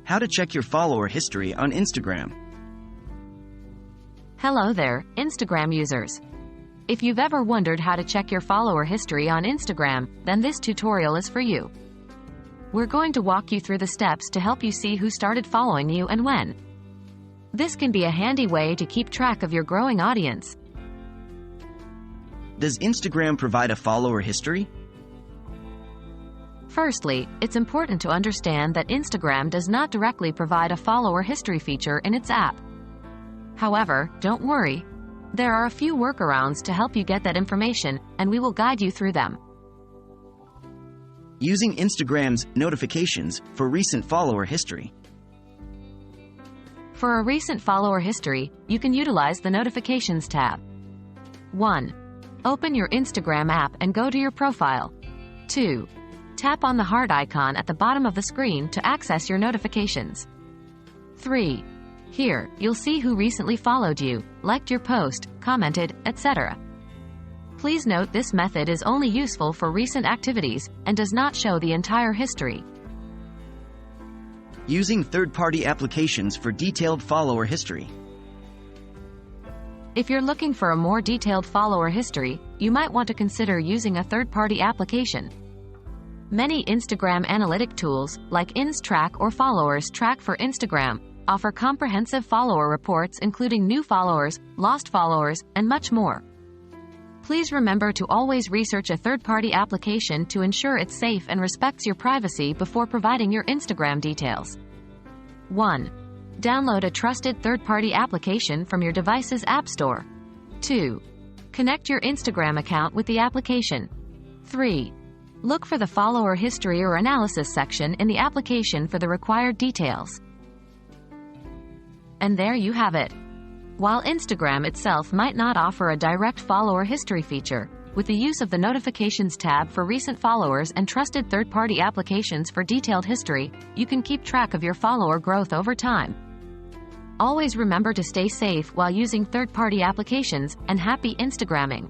How to check your follower history on Instagram. Hello there, Instagram users. If you've ever wondered how to check your follower history on Instagram, then this tutorial is for you. We're going to walk you through the steps to help you see who started following you and when. This can be a handy way to keep track of your growing audience. Does Instagram provide a follower history? Firstly, it's important to understand that Instagram does not directly provide a follower history feature in its app. However, don't worry. There are a few workarounds to help you get that information, and we will guide you through them. Using Instagram's notifications for recent follower history. For a recent follower history, you can utilize the Notifications tab. 1. Open your Instagram app and go to your profile. 2. Tap on the heart icon at the bottom of the screen to access your notifications. 3. Here, you'll see who recently followed you, liked your post, commented, etc. Please note this method is only useful for recent activities and does not show the entire history. Using third-party applications for detailed follower history. If you're looking for a more detailed follower history, you might want to consider using a third-party application. Many Instagram analytic tools, like InsTrack or Followers Track for Instagram, offer comprehensive follower reports including new followers, lost followers, and much more. Please remember to always research a third-party application to ensure it's safe and respects your privacy before providing your Instagram details. 1. Download a trusted third-party application from your device's app store. 2. Connect your Instagram account with the application. 3. Look for the follower history or analysis section in the application for the required details. And there you have it. While Instagram itself might not offer a direct follower history feature, with the use of the Notifications tab for recent followers and trusted third-party applications for detailed history, you can keep track of your follower growth over time. Always remember to stay safe while using third-party applications, and happy Instagramming!